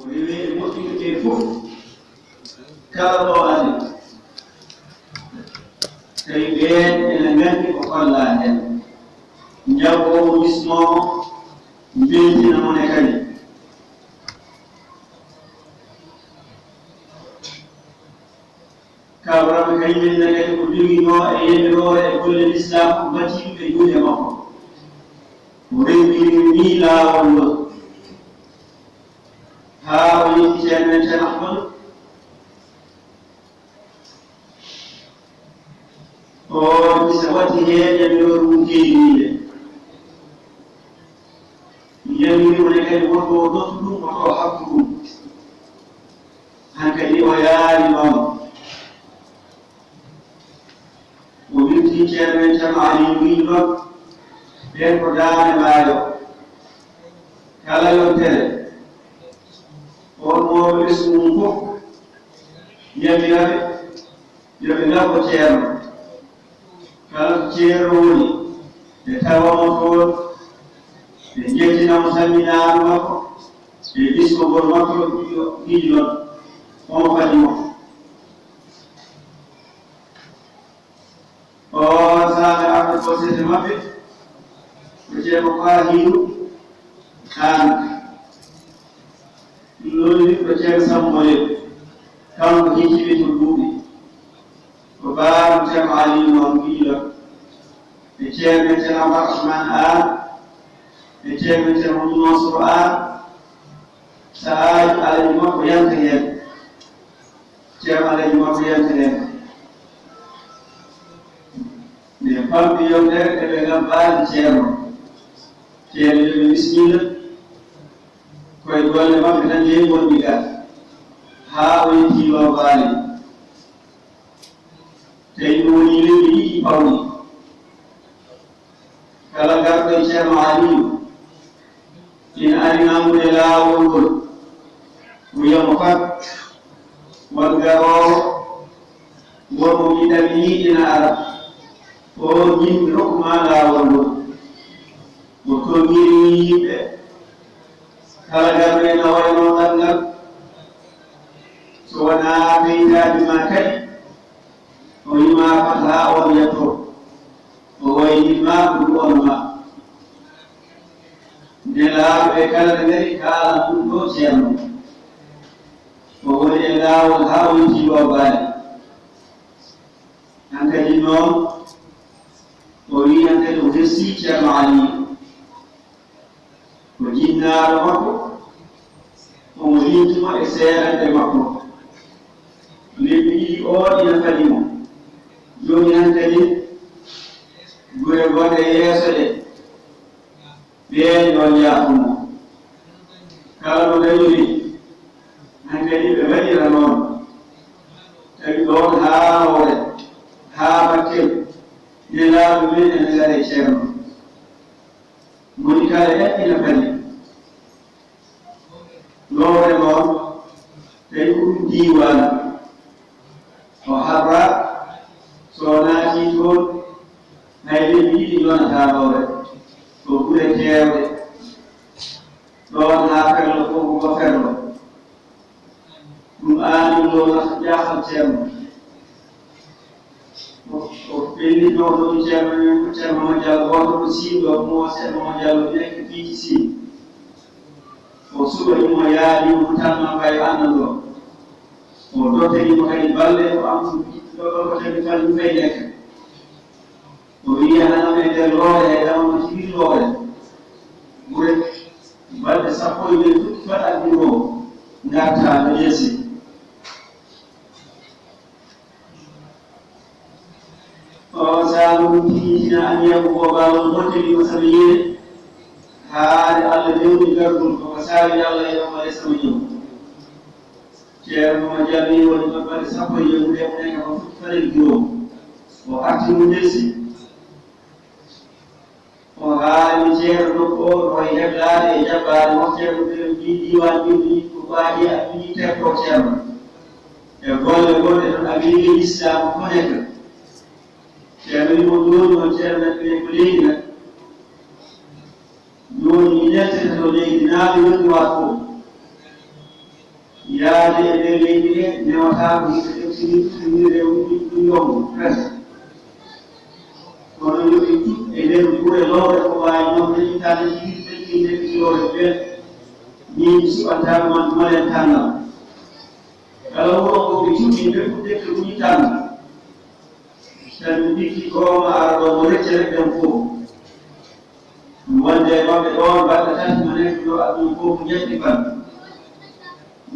ويريد مسلم كيفوت كالله عليه كيبين إلى النبي وقال له نجاوب اسمه بيتنا منكري كابرام كيبين لك كل يوم أيام كل الإسلام بتيم بيجون معه وريد ميلا والله ها ويجي أحمد और बिसवत है जब लोग के लिए ये भी बोले कि वो दो सुनु और हक़ हंकली वयार इमाम वो भी टीचर में चमाली भी लोग एक प्रधान बायो कला लोटे और वो इस उनको ये बिना को chair kalau ceroni detawa motor jetina musamina mako disco bor mako video on fadimo o sana abu proses mabe je mukahiru kan lori proses samole kan hijibe tudubi وباب جمعالي وانجيلا بجامع جناب الرحمن بجامع جناب الناصر سعاد على جمع وينتهي جامع على جمع وينتهي نقل بيوم ذلك بغبال جامع بسم الله كويدوال ما بنجيب والبقاء هاوي تيوا بالي Tayuni lebih pauli. Kalau garba isya mahali, in aringamu dela wulur, buya mukat, wargaro, wamu idami ina arab, o jin rukma la wulur, buku giri. Kalau garba ina waino tanggap, suwana bida dimakai. ويما فتح وليترك ويما بالأمة نلا بكال غير كال كنتو سيرو وولي الله والهاوي جيوا بالي أنت جنون وي أنت تغسي جمعالي وجينا رمكو ومجيتما إسيرا دمكو لبي أول ينفلمو joni hankali gure wonde yeso de be non yaafumo kala no dayuri hankali be wadira non tawi don haawore haabatel nelaaɓe men ene ngare ceerno moni kala ƴaƴƴina fali lowre noon tawi ko ɗum diwan o harra sonaji toon hayde yiɗi yonata lowre ko ɓure kewɗe ɗon ha ferlo fof ko ferlo ɗum aani ɗo jahal ceerno o ɓenni ɗo ɗon ceerno mo diallo goto ko siiɗo mo ceerno mo diallo nekk fiiji sii o suɓa imo yaadi mo tanma mbay annan ɗo o dottanimo kadi balle o amsuɗi ɗo ko tagi falmi fay nekk o wiya hanam e nder loore e ɗamamo tigi loore ɓure balɗe sappo e nder fuɗɗi pat addimo garta no yeesi o saabu ɗum tiitina aniyamu ko bawol moƴƴiri o sabi yire haade allah dewni gardol koko saawi allah e ɗon waɗe sama ñëw ceerno mo jami woni ɗon balɗe sappo e yemude mo neka ko fuɗɗi falel juróom o arti mo desi o haali ceerno ko o heblade e jabbade mo ceerno ɓe ji diwan ɗiɗi ko baaji a ɗiɗi terto ceerno e golle gonɗe ɗon abirige l'islam ko nekka ceerno wimo joni on ceerno ɓe ko leydi nak joni mi neltete to leydi naaɓe woni wat fof yaade e nder leydi he newataako yimɓe ɗefsini rew ɗum yombo presque kono yoɓe tut e nder gure lowre ko waawi noon dañitade jiɗi nekkitore ɓen ñiiɗi suɓantaaɓe man molen tanngal kala wuro ngo ɓe cuɓi ɓe fuɗɗete muñi tannga tan mi ɗikki kooma ara ɗo mo recce rek ɗen fof wonde maɓɓe ɗon mbaɗa tati mo nekk ɗo aɗum fof ñetti fan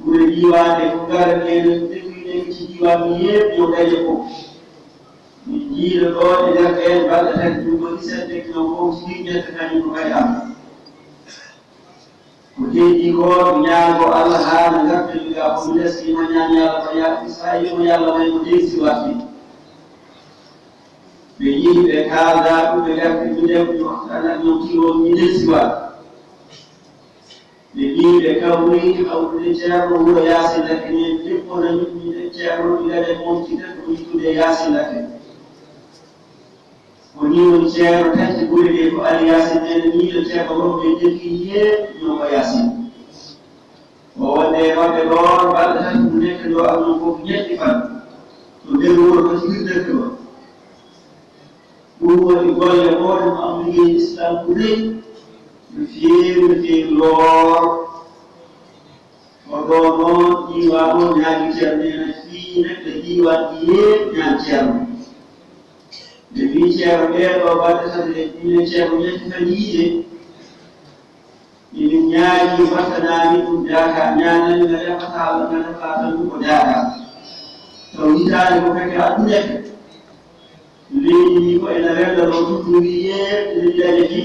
gure diiwaande ko ngara ɓeene defiɗeki ci diiwaan mi yeeɓi yo dañe fof mi jiiɗo ɗon e nder ɓeen mbaɗa tati ɗum ko 17 kilo fof ci ɗi ñette kañum ko kay am ko heeji ko ñaago Allah haa no ngartiri ga ko mi leskima ñaan Yàlla ko yaɓi so yimo Yàlla may mo degsi waɗde ɓe yiɗi ɓe kaalda ɗum ɓe garti minen mi waxtaanat ñoom ci ɗo mi degsi waat ɓe yiɗi ɓe kawri hawtude ceerno wuro Yaasin Lake min deppono ñuɗmide ceerno ɗiɗaɗe montide ko yittude Yaasin Lake ko ni woni ceerno tati gure ɗe ko Ali Yaasin nene miiɗo ceerno wonɓe defi yeeɓi ñoo ko Yaasin o wonde maɓɓe ɗon mbaɗa tati mo nekk ɗo amnon fof ñetti fan to nder wuro ko sigirdeke o ɗum woni golle goɗe mo am liggey islam ko rey no feewi loor o ɗo noon ɗiiwaa noon ñaagi ceerno ene fii neɗɗo ɗiiwaan ɗi yeeɓi ñaan ceerno ɓe mbi ceerno ɓeeɗo mbaɗa tati ɗine ceerno ñetti tan yiide ina ñaagi mbattanaani ɗum daaka ñaanani nga ɗefataa nga defaa tan ɗum ko daaka taw hitaande ko kake adduneke leydi ndi ko ene renda ɗo tuttundi yeeɓi ene ɗiɗaje ɗi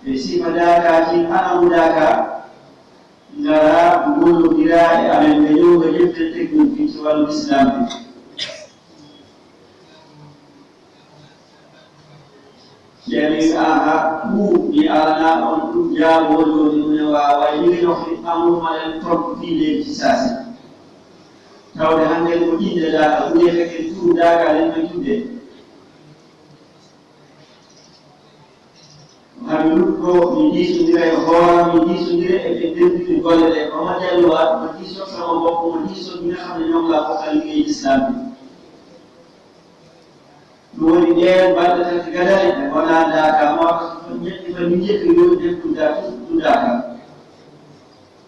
e sifa daakaaji anamu daaka ngara gollondiraa e amen ɓe ñowga ƴeften technique ci wàllu islam bi ceerni aha ɗum mi alana on ɗum jaabooli woni mune waawa yiri noxi amumalen trop fii léegi ci saasi tawde hannde ko ƴinde daaka ɓuɗe feke turu daaka len ɓe tudde hami lutɗo mi diisondira e hooram mi diisondira e ɓe dendiri golle ɗe omo delluwaat mo diisoo sama mbokk mo diisoo mi nga xam ne ñoom laa bokkal liggéey islam bi ɗum woni ɗeen balɗe tati gadane ɓe wonaa daaka mawta ñetti fa mi njekki yo dekkuda tutɗu daaka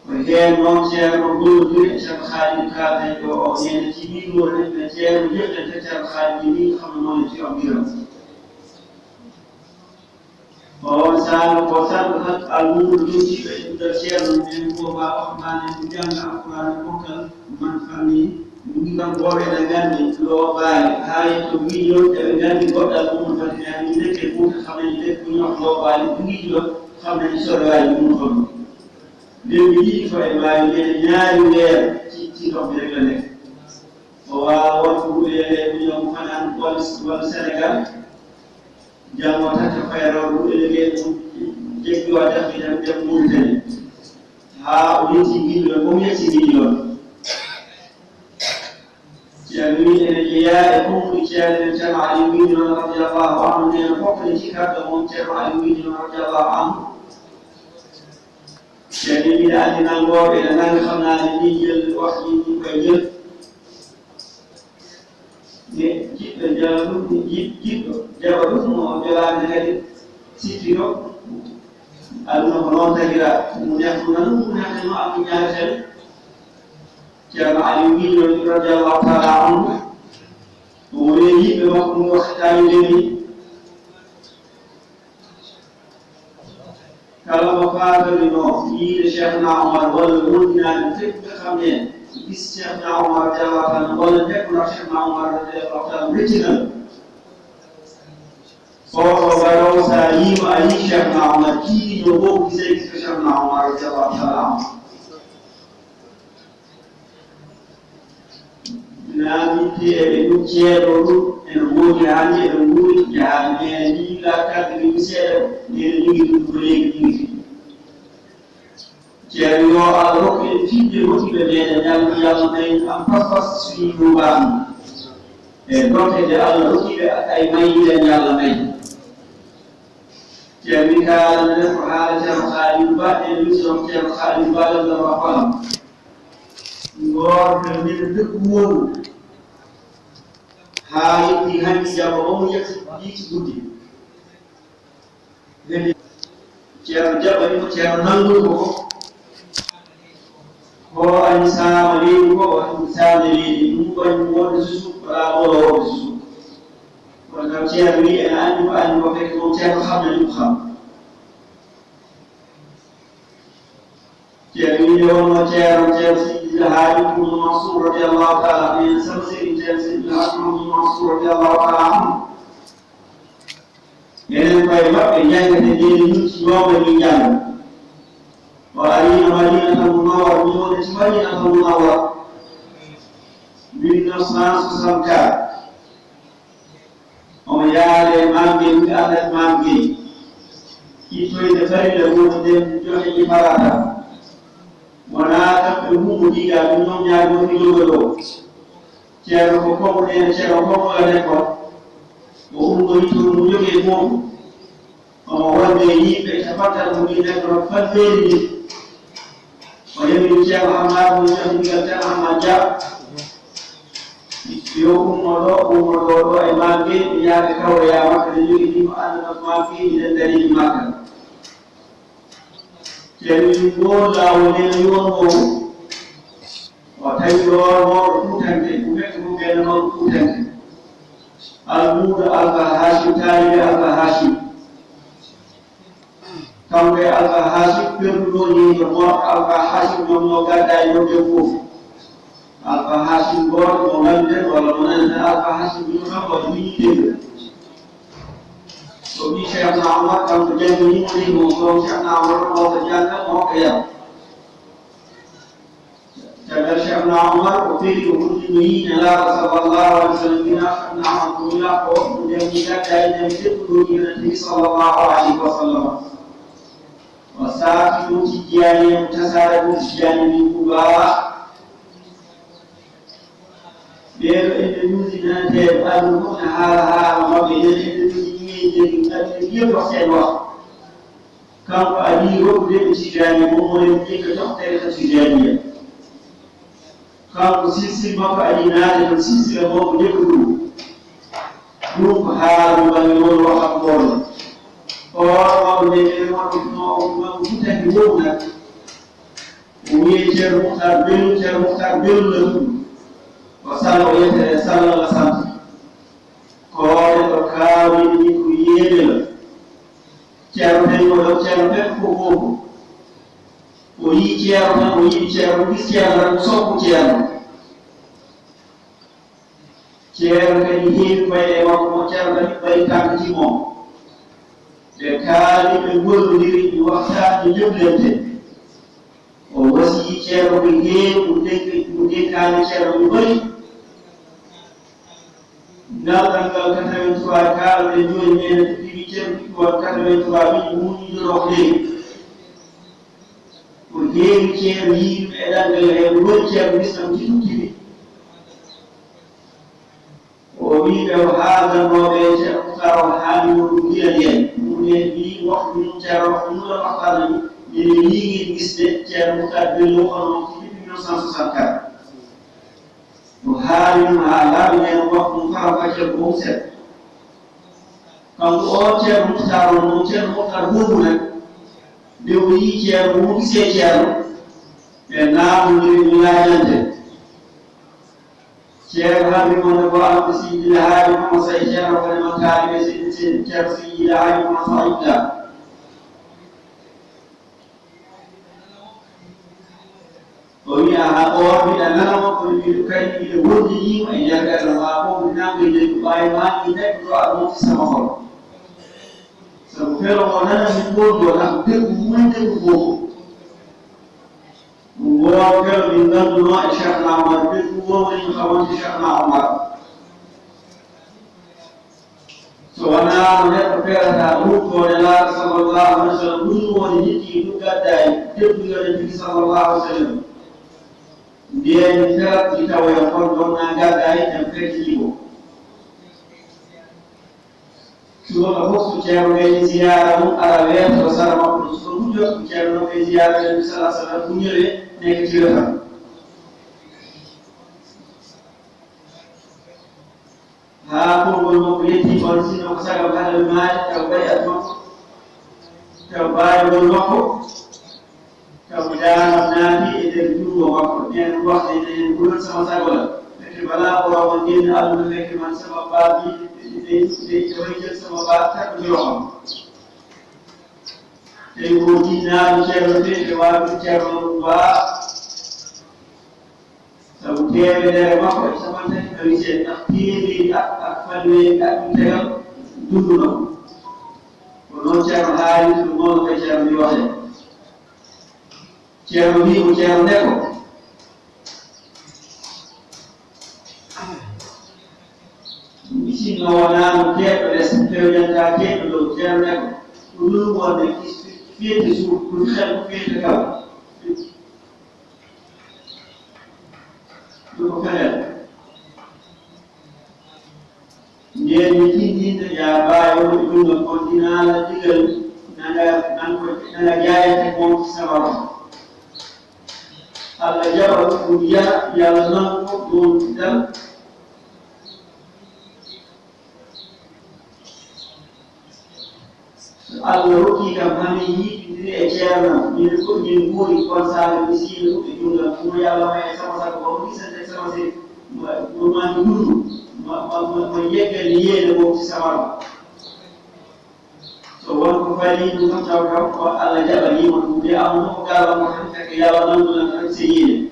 ko heen noon ceerno gollodiri e ceerno Khalid kaalden ɗo o ñande cibiɗore ɓe ceerno jeɓɗente ceerno Khalid ni xam ne noon ci o mbiram on saano ko sanɗo tan almuuɗo jogii ɓe ɗuɗal ceerno men ko ma oxmane ko jannga alqur'ana bokkal man fammi ɗum kam gooɓe ene nganndi ɗo baali haa yetto wiiɗo eɓe nganndi goɗɗal mum fati ani nekke fuuta xamani dek ko ñox ɗo baali ko wiiɗo xamani sorowaaji mum toon lewɓe ɗiɗi ko e maawi ene ñaari weer ci toɓɓe rek la nekk o waawa wonko ɓuɗele ñoom fanan walla Sénégal jango tata fayraw ɗuɗelegee mum jeggi wa dafiɗan dem Mauritanie haa o yetti giɗo ɗon o yetti giɗo ɗon ceerno wi ene jeeyaa e konɗi ceerno ceerno Ali wiide noon radiallahu anhu nena fof ne cikatɗo moom ceerno Ali wiide noon radiallahu anhu ceerno mbiɗa anndi nangooɓe ene nanga xam naa ne ni jël waxji ni koye jël ne jiɗɗo jala ɗum jiɗɗo jaɓa ɗum mo jolaade kadi sittino aduna ko noon tagira mo nefnuna ɗum ko nefteno am ñaareten ceerno Ali wiiɗo radiallahu taala anhu omo ree yiɓɓe makko mo wakkataani ndeni kala mo faatorino yiide Cheikhna Omar walla wondinaade feɓ ɓe xam ne gis Cheikhna Omar radiallahu taala walla nekkno Cheikhna Omar radiallahu taala reccinal oɗo waɗoo so a yiima a yii Cheikhna Omar kiiɗiɗo fof gisee gis ko Cheikhna Omar radiallahu taala anhu naaminte eɓe ɗum ceeɗo ɗum ene woodi hannde eɓe nguuri jahaani ɓeene ndiila kadde ɗum seeɗa ene jogii ɗum ko leegi ɗiɗi ceerno yo Allah rokku en fiɗde moƴƴiɓe meeɗen Yàlla may am pas-pas suñu ɗum mbaamu e dontede Allah rokkiɓe ay mayiɗen Yàlla may ceerno wi kaalana nden ko haala ceerno Khalid Ba ene wisino ceerno Khalid Ba lallah wa faam woorɓe mbiɗa dëkku wondu haa yetti hanki jaba omo yetti ɗiiti guddi ɓendi ceerno jaɓɓani ko ceerno nanngol ko ani saama leydi ko o saamde leydi ɗum ɓañi wonde susu wala ɓolo wonde susu kono kam ceerno wi ene anndi ko fekk moom ceerno xamnani ko xam ceerno wiide wonno ceerno Seydi Haaji Mouhamadou Mansour radiallahu taala anu en sama sëriñ ceerno Seydi Haaji Mouhamadou Mansour radiallahu taala anhu enen koye maɓɓe jangate ndeni ñum ci ñooma ni janga o arino Madinatal Munawwara mi wonde ci Madinatal Munawwara 1964 omo yaade mamgue mi andat mamgue ittoyde farilla woni nden joxe ɗi farata wona kamɓe hummo diga ɗum ñoom ñaari woni jogoɗo ceerno ko kommuɗen ceerno kommuɗen kon o ummo yittoɗo mo jogee moom omo wonde yimɓe capattal mo ɗi neɗɗo fanweeri ni o yamiri ceerno Hammadou mo jogi ndigal ceerno Hamad Dia yo ummoɗo ɗo e mamgue mi yaade kawroya makka nde joguiɗimo andanat mamgue miɗen dariji makka ceerno wi ɗon laawol nene yonmo o tawi ɗon mawɗo fuutanke ko ɓekko ɗum ɓeene mawɗo fuutanke almuudo Alpha Hachim taaliɓe Alpha Hachim kanko e Alpha Hachim perduɗoñiɗo mawɗo Alpha Hachim ñoom no gadda e yonde fof Alpha Hachim goto mo ngannduɗen walla mo naneten Alpha Hachim ɗum kam waɗi wiñidede so wi Cheikhna Oumar kanko janggoyimoni mo so Cheikhna Oumar mawɗo janga mawɗo yaw caggal Cheikhna Oumar o feri o hullino yiine laaɗo sallllahu alih w sallam wina Cheikhna Oumar ko wila ko ɗum ndemni gadda e ndem tedduɗo yonentemi sallllahu alayhi wa sallam o saaki ɗum tijjani e mo tasare ɗum tijjani min kubawa ɓeeɗo ende nuusinanteɓe ɓandu fof ne haala maɓɓe enen ende nuusiñeeji ande wiye waxteen wax kanko adi rokkude ɓe tijjani moom monen jikka toxtere ta tijjaniya kanko silsile makko adi naade ton silsile makko jekko ɗum ko haala mo bange won waxat ngoɗo maɓɓe nde ɓe maɓɓe futaki wowu nak o wiye ceerno Mouhtar Bello la ɗum o salla o yettere salla la sant koore ɗo kaawini ni ko yeede la ceerno tawi oɗo ceerno fekk ko fofo o yii ceerno tan o yiɗi ceerno gis ceerno tan sokku ceerno kadi heewi koye e makko mo ceerno kadi ɓari tankatimo ɓe kaali ɓe gollodiri ɗi waxtaani joglente o wasii ceerno ko heewi ɗum denkaani ceerno ɓe bari ngalɗal ngal 83 kaalɗe jooni mene ɗiɗi ceerno ɗiɗɗuwat 83 min muñidoro ko leydi ko heewi ceerno yiiɓe e ɗanngal heen woni ceerno wisnam titukiɓe o wiiɓe o haaldanooɓe ceerno Mouhtar o haali wonɗum giyan heen ɗum ne mbi waktu ɗum ceerno waktu ɗumɗon waxtaana ni mine liigii gisde ceerno Mouhtar Bello hono depuis 1964 o haali ɗum haa laaɓi heen waktu ɗum faram faccel ko mum seeɗa kanko o ceerno Mouhtar o noon ceerno Mouhtar boobu nag nde o yii ceerno mo gisee ceerno ɓe naamondiri ɓe laajante ceerno hammi wonde ko alko Seydi Haaji Mouhamadou Saïd ceerno kadi noon taaliɓe ceerno Seydi Haaji Mouhamadou Saïd o wi aha o mbiɗa nanama kono mbiɗo kadi mbiɗa wondinima e nder gaɗa ma fof mi nangoy nde ko ɓaawi mangi neɗɗo ɗo aɗa mofti sama hol sabu felo o nana min gonɗo tan debbo mumen debbo fof ɗum woo felo min ngannduno e Cheikhna Oumar debbo wowoni xamante Cheikhna Oumar so wonano neɗɗo feerata ruttode laaɗo sallllahu alih w sallam ɗum woni hetti ɗum gadda e debbo yonentigi sallllahu alih w sallam ndiyani ferat ɗi tawoya kon ɗonna gadda e tan fettiɗigo subaka fof so ceerno ɓeyni ziyara mum ara weeto sara makko so hujjot so ceerno ɓe ziyara nabi sa sallam muñoɓe nekatira tan kongol makko yetti on sino ko sagam halal maaji taw bayat makko taw baayogol makko taw jaanam naati e nder jungo makko nen wax enen gulol sama sagola fekk bala o wawa génn aduna fekk man sama baabi daway jël sama baat takk ci loxam tey boo jinnaaɗo ceerno fekk waawi ceerno baa sabu teemedere makko e capantati tawi seen ndax téeméeri ak fanweeri at ɗum tegal dunduno ko noon ceerno haali ɗum noon koye ceerno ndi waxee ceerno wi ko ceerno nde ko misinno wonaano keeɗo les pewñanta keeɗo dow ceerno nde ko ko ɗum wonde fiirde suuf ɗum xel ko fiirde kaw ɗum ko fenel nden mi tindinde ya baayoɗo ɗumɗon kon dinaala digal nanga jaayete moom ci sabaram Allah jaɓa ɗum yiya yalla nanko ɗum dal Allah hokki kam hami yiɗidiri e ceerno min nguuri kon saaga mi siino e jungal mo yalla may e sama sago o ɗisante sama se mami dundu mo yeggal yeene mom ci samaro so wonko fali ɗum kam taw kam ko Allah jaɓanima ɗum de amuno ko galamo tan fekk yalla nandunan tan se yeene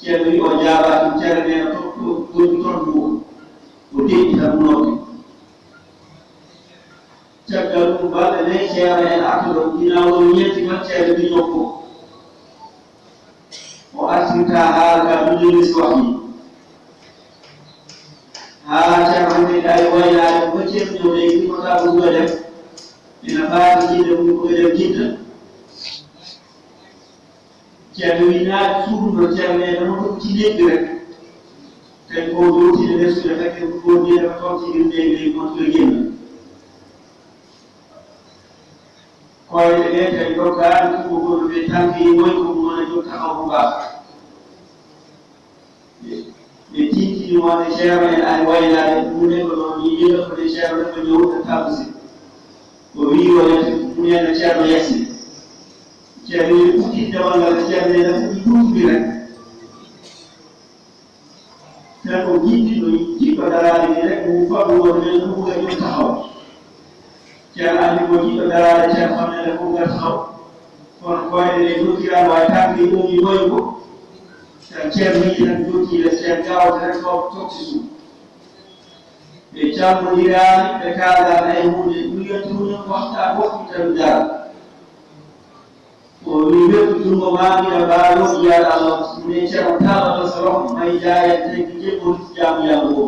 ceerno wi o jaaba ɗum ceerno nena gonni toon ɗum o deƴƴi tan noɓe caggal ɗum balɗe nayi ceerno en artuɗo ginawol ñetti tan ceerno ndi ñokko o artirta haala ka ɗuɗonis wahi haala ceerno hande ɗawi waynade ko ceerno ñowde gimota ko ɗuga def ina faati jidde mum ɗuga def jidda ceerno wi naati suuduno ceerno en mo ɗum ci leggi rek kadi ko dowtide lessude fekke ko ndiyata toon tigiri ndegi leydi mon tuga genna koyɗe ɗe kadi doggaani tuggugol ɓe tanki moy ko mona jog taxaw ko mbaa ɓe tintini wonde ceerno en ari waylaade mune ko noon yiɗa ko de ceerno ko ñowta tabusi ko wii wonete munena ceerno yasi ceerno yi fuɗɗi dewal ngal ceerno ene fuɗɗi ɗuuɗuɓi rek tan o jiɗɗi no jiɗɗo daraade ni rek mo faɗu won men no buga jog taxaw ceerno andi ko jiɗɗo daraade ceerno famnede ko ngar taxaw kono koyɗe ɗe jokkiraama wawi tanke ɗomi moyi ko tan ceerno yiɗi tan jokkiile ceerno gawata tan tokti suuf ɓe cammodiraani ɓe kaaldana e hunde miyonti muñon waxta woɗɗi tan dara o wi wettu jungo ma mbiɗa mbaawi woɗɗiyaade allah mine ceerno talaɗo so roh may jaayen tagi jeɓɓol jaamu yalla o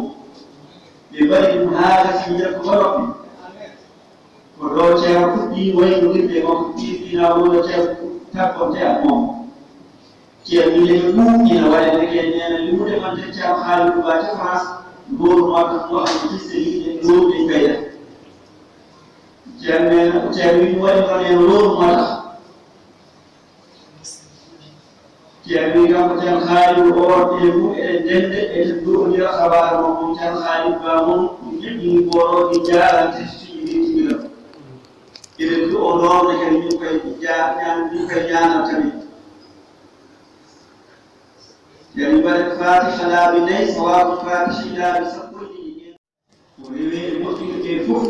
ɓe mbaɗi ɗum haa gasi jekko waɗoɓe ko ɗo ceerno fuɗɗi waynogirde makko ɗiɗina wono ceerno takkonte ak moom ceerno yileɓe ɓuuɓina waɗe ndeke nena limude mante ceerno haali ɗum ba te france loolu makko moɗo giste yiɗe loolu ɗe gayda ceerno nena ceerno wi waɗi ɗon en loolu mata ceerno wi kanko ceerno haali o orde mum eɗen dende eɗen joɗodira habaru makko ceerno haali ba mum jiɗɗini ɓoroɗi jarante tigiram eɗen du o noomde kadi min koye min koye ñaanatami yani mbaɗe fatiha laabi nayi sawabu fatiha laabi sappo e ɗiɗi o rewi e moƴƴude ɓe fof